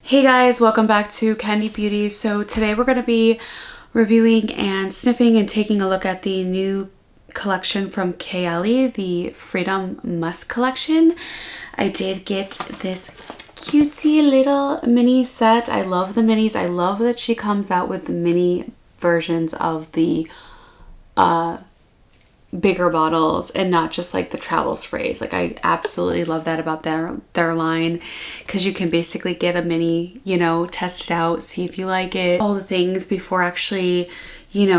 Hey guys, welcome back to Candy Beauty. So today we're going to be reviewing and sniffing and taking a look at the new collection from Kayali, the Freedom Musk collection. I did get this cutesy little mini set. I love the minis. I love that she comes out with mini versions of the bigger bottles and not just like the travel sprays. Like I absolutely love that about their line, because you can basically get a mini, test it out, see if you like it, all the things before actually,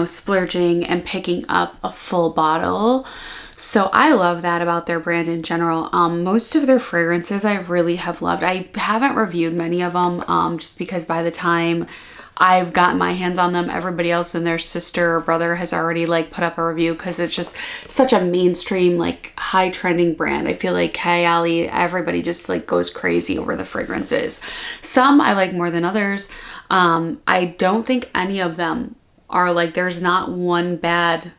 splurging and picking up a full bottle. So I love that about their brand in general. Most of their fragrances I really have loved. I haven't reviewed many of them just because by the time I've gotten my hands on them, everybody else and their sister or brother has already like put up a review, because it's just such a mainstream, like high trending brand. I feel like Kayali, everybody just like goes crazy over the fragrances. Some I like more than others. I don't think any of them are like, there's not one bad,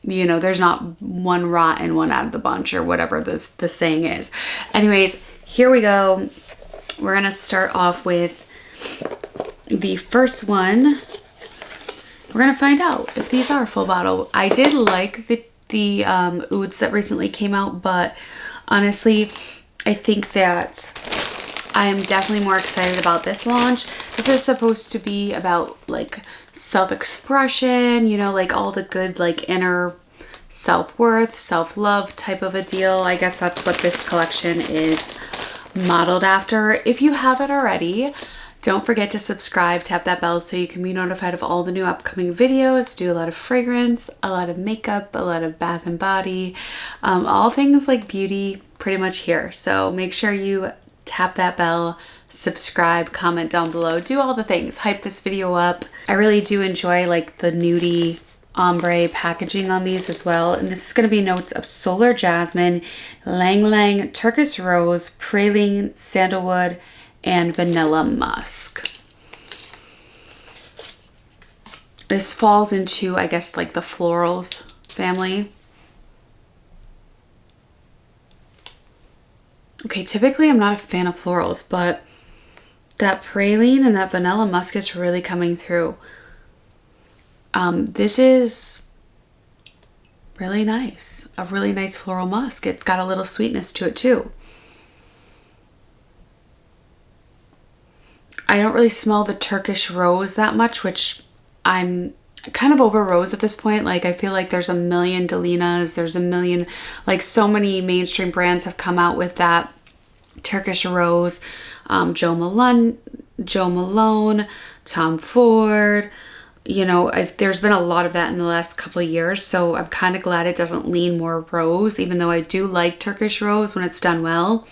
there's not one rotten one out of the bunch, or whatever the saying is. Anyways, here we go. We're gonna start off with the first one. We're gonna find out if these are full bottle. I did like the ouds that recently came out, but honestly, I think that I'm definitely more excited about this launch. This is supposed to be about like self-expression, like all the good like inner self-worth, self-love type of a deal. I guess that's what this collection is modeled after. If you haven't already, don't forget to subscribe, tap that bell so you can be notified of all the new upcoming videos. Do a lot of fragrance, a lot of makeup, a lot of bath and body, all things like beauty pretty much here. So make sure you tap that bell, subscribe, comment down below, do all the things, hype this video up. I really do enjoy like the nudie ombre packaging on these as well. And this is going to be notes of solar jasmine, lang lang, turquoise rose, praline, sandalwood, and vanilla musk. This falls into, I guess, like the florals family. Okay, typically I'm not a fan of florals, but that praline and that vanilla musk is really coming through. This is really nice. A really nice floral musk. It's got a little sweetness to it too. I don't really smell the Turkish rose that much, which I'm kind of over rose at this point. Like I feel like there's a million Delinas, there's a million, like so many mainstream brands have come out with that Turkish rose. Joe Malone, Tom Ford, there's been a lot of that in the last couple of years. So I'm kind of glad it doesn't lean more rose, even though I do like Turkish rose when it's done well.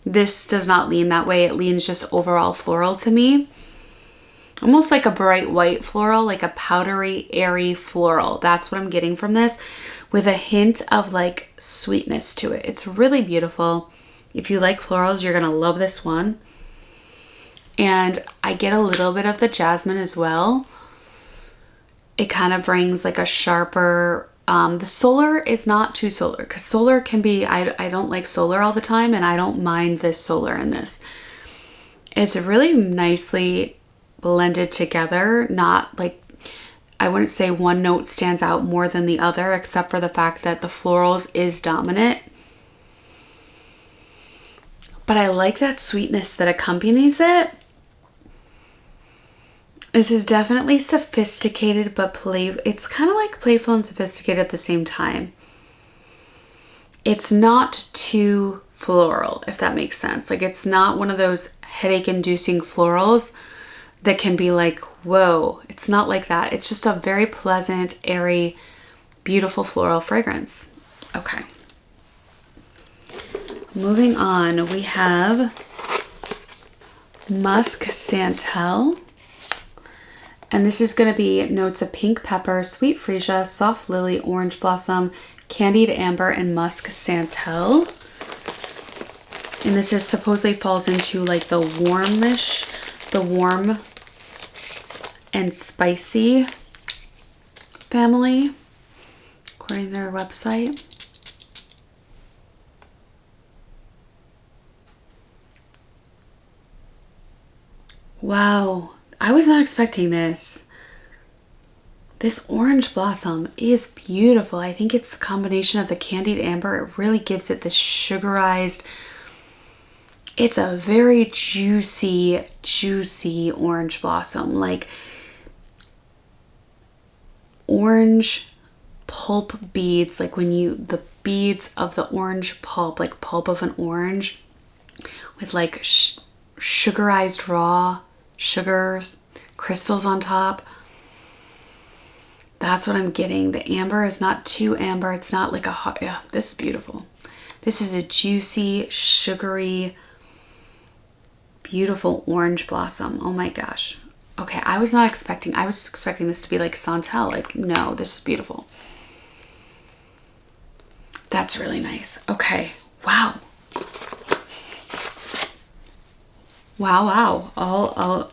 This does not lean that way. It leans just overall floral to me. Almost like a bright white floral, like a powdery, airy floral. That's what I'm getting from this, with a hint of like sweetness to it. It's really beautiful. If you like florals, you're gonna love this one. And I get a little bit of the jasmine as well. It kind of brings like a sharper, the solar is not too solar, because solar can be, I don't like solar all the time, and I don't mind this solar in this. It's really nicely blended together. Not like, I wouldn't say one note stands out more than the other, except for the fact that the florals is dominant. But I like that sweetness that accompanies it. This is definitely sophisticated, but it's kind of like playful and sophisticated at the same time. It's not too floral, if that makes sense. Like it's not one of those headache-inducing florals that can be like, whoa. It's not like that. It's just a very pleasant, airy, beautiful floral fragrance. Okay. Moving on, we have Musk Santal. And this is going to be notes of pink pepper, sweet freesia, soft lily, orange blossom, candied amber, and musk santal. And this is supposedly falls into like the warm and spicy family, according to their website. Wow, I was not expecting this. This orange blossom is beautiful. I think it's the combination of the candied amber. It really gives it this sugarized, it's a very juicy, juicy orange blossom. Like orange pulp beads, like when the beads of the orange pulp, like pulp of an orange with like sugarized raw sugars, crystals on top. That's what I'm getting. The amber is not too amber. It's not like a hot, yeah, this is beautiful. This is a juicy, sugary, beautiful orange blossom. Oh my gosh. Okay, I was expecting this to be like Santal. Like, no, this is beautiful. That's really nice. Okay, wow. Wow.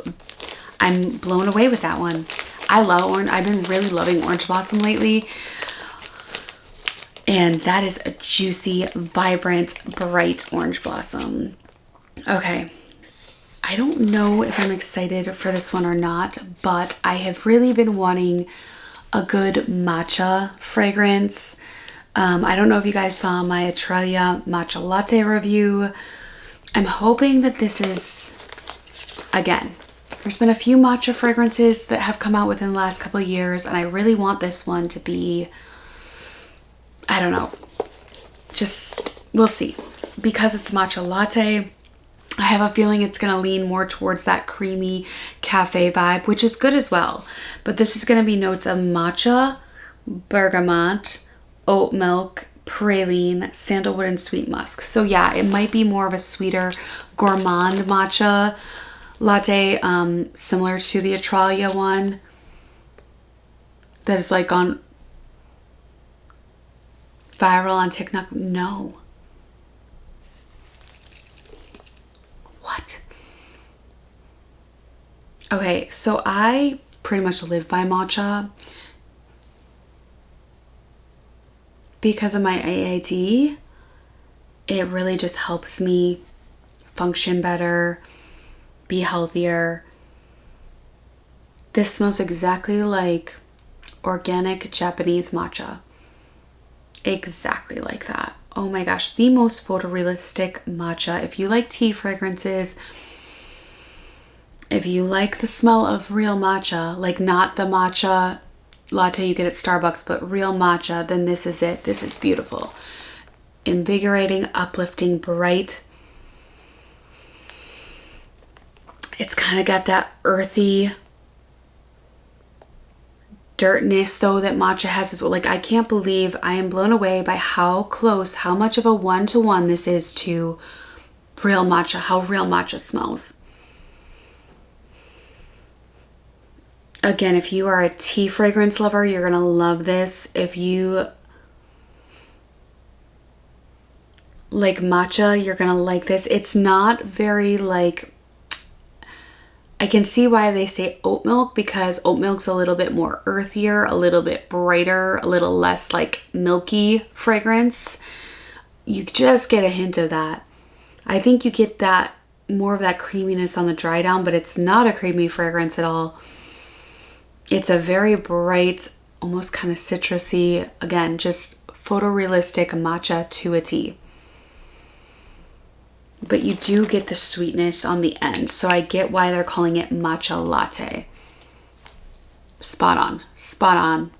I'm blown away with that one. I love orange. I've been really loving orange blossom lately. And that is a juicy, vibrant, bright orange blossom. Okay. I don't know if I'm excited for this one or not, but I have really been wanting a good matcha fragrance. I don't know if you guys saw my Australia matcha latte review. I'm hoping that this is, again, there's been a few matcha fragrances that have come out within the last couple of years, and I really want this one to be, I don't know, just, we'll see. Because it's matcha latte, I have a feeling it's going to lean more towards that creamy cafe vibe, which is good as well. But this is going to be notes of matcha, bergamot, oat milk, praline, sandalwood, and sweet musk. So yeah, it might be more of a sweeter gourmand matcha latte, similar to the Australia one that is like on viral on TikTok. No. What? Okay, so I pretty much live by matcha because of my AAD. It really just helps me function better, be healthier. This smells exactly like organic Japanese matcha. Exactly like that. Oh my gosh, the most photorealistic matcha. If you like tea fragrances, if you like the smell of real matcha, like not the matcha latte you get at Starbucks, but real matcha, then this is it. This is beautiful. Invigorating, uplifting, bright. It's kind of got that earthy dirtness though that matcha has as well. Like, I can't believe, I am blown away by how close, how much of a one-to-one this is to real matcha, how real matcha smells. Again, if you are a tea fragrance lover, you're gonna love this. If you like matcha, you're gonna like this. It's not very like, I can see why they say oat milk, because oat milk's a little bit more earthier, a little bit brighter, a little less like milky fragrance. You just get a hint of that. I think you get that more of that creaminess on the dry down, but it's not a creamy fragrance at all. It's a very bright, almost kind of citrusy, again, just photorealistic matcha to a T. But you do get the sweetness on the end. So I get why they're calling it matcha latte. Spot on. Spot on.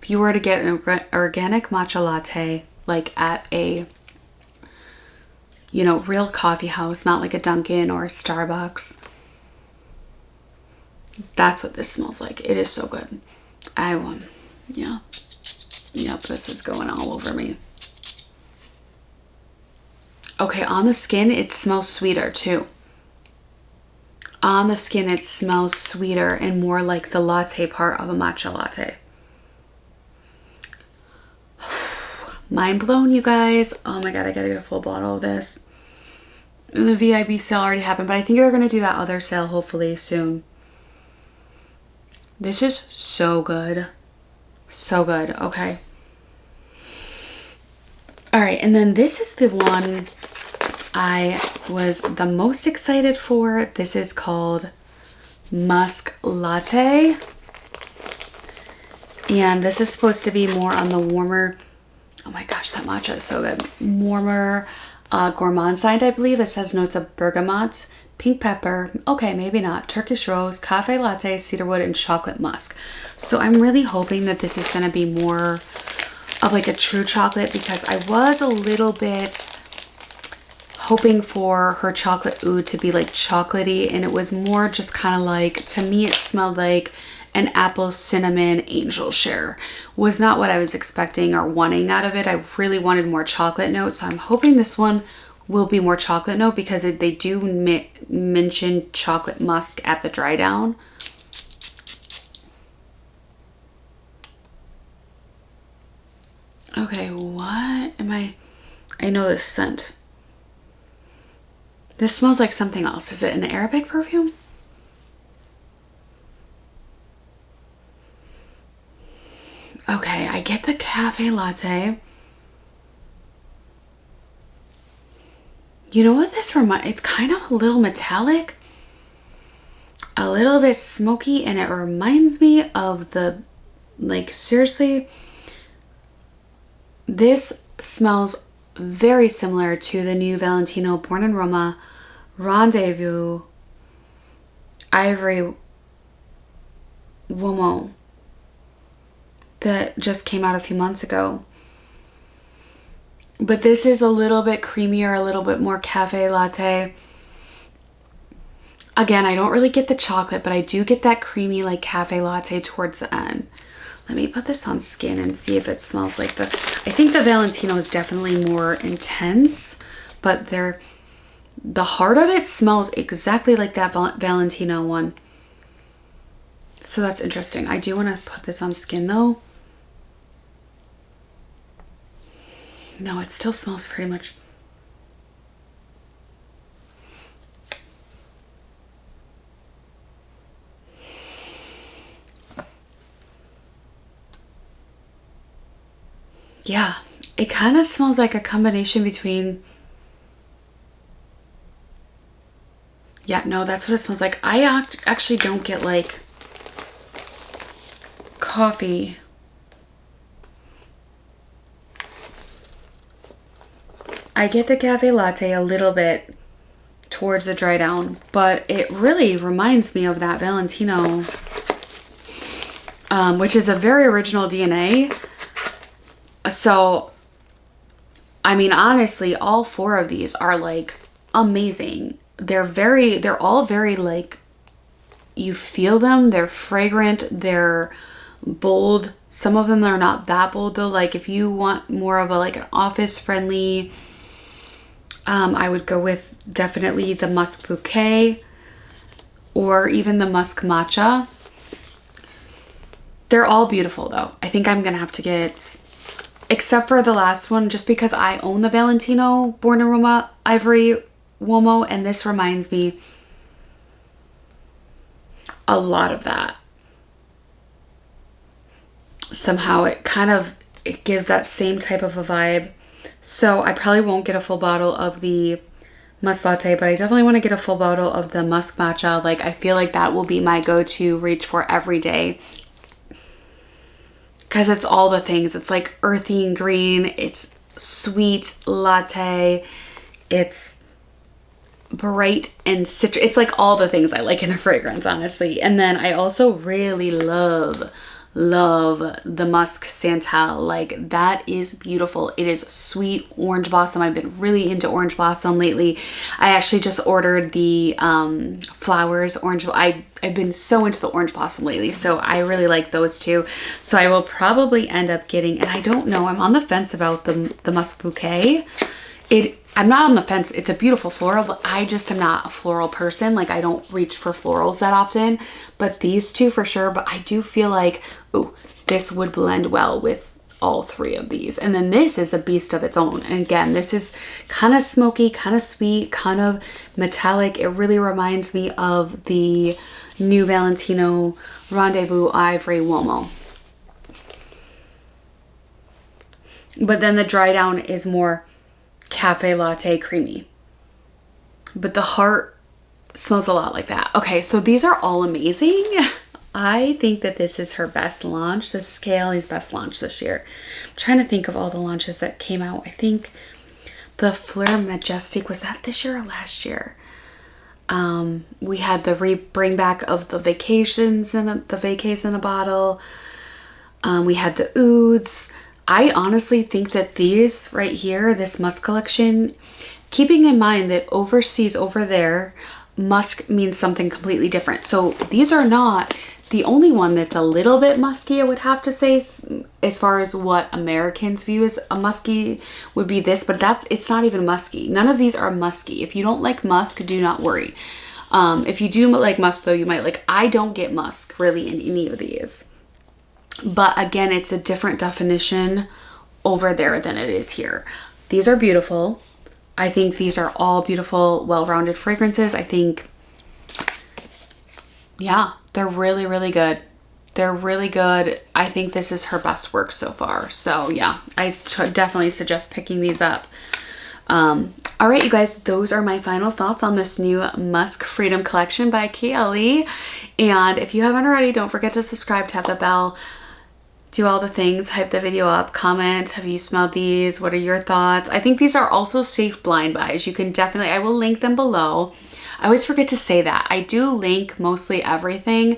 If you were to get an organic matcha latte, like at a, you know, real coffee house, not like a Dunkin' or a Starbucks, that's what this smells like. It is so good. Yeah. Yep, this is going all over me. Okay, on the skin, it smells sweeter too. On the skin, it smells sweeter and more like the latte part of a matcha latte. Mind blown, you guys. Oh my God, I gotta get a full bottle of this. And the VIB sale already happened, but I think they're gonna do that other sale hopefully soon. This is so good. So good. Okay. All right, and then this is the one I was the most excited for. This is called Musk Latte. And this is supposed to be more on the warmer, oh my gosh, that matcha is so good. Warmer gourmand side, I believe. It says notes of bergamot, pink pepper, okay, maybe not, Turkish rose, cafe latte, cedarwood, and chocolate musk. So I'm really hoping that this is going to be more of like a true chocolate, because I was a little bit hoping for her chocolate oud to be like chocolatey, and it was more just kind of like, to me it smelled like an apple cinnamon angel share. Was not what I was expecting or wanting out of it. I really wanted more chocolate notes, so I'm hoping this one will be more chocolate note, because they do mention chocolate musk at the dry down. Okay, what am I know this scent. This smells like something else. Is it an Arabic perfume? Okay, I get the cafe latte. You know what this reminds? It's kind of a little metallic, a little bit smoky, and it reminds me of the, like, seriously, this smells very similar to the new Valentino Born in Roma Rendezvous Ivory Uomo that just came out a few months ago. But this is a little bit creamier, a little bit more cafe latte. Again, I don't really get the chocolate, but I do get that creamy like cafe latte towards the end. Let me put this on skin and see if it smells like the, I think the Valentino is definitely more intense, but the heart of it smells exactly like that Valentino one. So that's interesting. I do want to put this on skin though. No, it still smells pretty much. Yeah, it kind of smells like a combination between, yeah, no, that's what it smells like. I actually don't get like coffee. I get the cafe latte a little bit towards the dry down, but it really reminds me of that Valentino, which is a very original DNA. So, I mean, honestly, all four of these are like amazing. They're all very like, you feel them, they're fragrant, they're bold. Some of them are not that bold though. Like if you want more of a like an office friendly, I would go with definitely the Musk Bouquet or even the Musk Matcha. They're all beautiful though. I think I'm gonna have to get, except for the last one, just because I own the Valentino Born in Roma Ivory Uomo, and this reminds me a lot of that. Somehow it gives that same type of a vibe. So I probably won't get a full bottle of the Musk Latte, but I definitely want to get a full bottle of the Musk Matcha. Like I feel like that will be my go-to reach for every day, because it's all the things. It's like earthy and green, it's sweet latte, it's bright and citrus. It's like all the things I like in a fragrance, honestly. And then I also really love the Musk Santal. Like that is beautiful. It is sweet orange blossom. I've been really into orange blossom lately. I actually just ordered the flowers orange. I've been so into the orange blossom lately, so I really like those two. So I will probably end up getting, and I don't know, I'm on the fence about the Musk Bouquet. I'm not on the fence. It's a beautiful floral, but I just am not a floral person. Like I don't reach for florals that often, but these two for sure. But I do feel like, oh, this would blend well with all three of these. And then this is a beast of its own. And again, this is kind of smoky, kind of sweet, kind of metallic. It really reminds me of the new Valentino Rendezvous Ivory Uomo. But then the dry down is more cafe latte creamy. But the heart Smells a lot like that. Okay, so these are all amazing. I think that this is her best launch. This is Kayali's best launch this year. I'm trying to think of all the launches that came out. I think the Fleur Majestic, was that this year or last year? We had the bring back of the vacations and the vacays in a bottle. We had the ouds. I honestly think that these right here, this Musk collection, keeping in mind that overseas over there, musk means something completely different. So these are not the only one that's a little bit musky, I would have to say, as far as what Americans view as a musky would be this, but it's not even musky. None of these are musky. If you don't like musk, do not worry. If you do like musk though, you might like, I don't get musk really in any of these. But again, it's a different definition over there than it is here. These are beautiful. I think these are all beautiful, well-rounded fragrances. I think, yeah, they're really, really good. They're really good. I think this is her best work so far. So yeah, I definitely suggest picking these up. All right, you guys, those are my final thoughts on this new Musk Freedom collection by Kayali. And if you haven't already, don't forget to subscribe, tap the bell, do all the things, hype the video up, comment, have you smelled these? What are your thoughts? I think these are also safe blind buys. You can definitely, I will link them below. I always forget to say that. I do link mostly everything.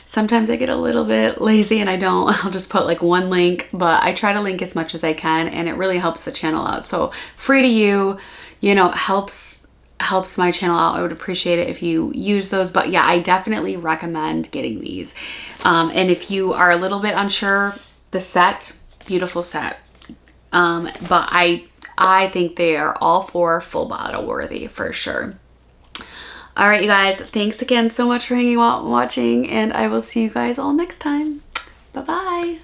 Sometimes I get a little bit lazy and I don't. I'll just put like one link, but I try to link as much as I can and it really helps the channel out. So free to you know, helps my channel out. I would appreciate it if you use those, but yeah, I definitely recommend getting these. And if you are a little bit unsure, the set, beautiful set. But I think they are all four full bottle worthy for sure. All right, you guys, thanks again so much for hanging out and watching, and I will see you guys all next time. Bye-bye.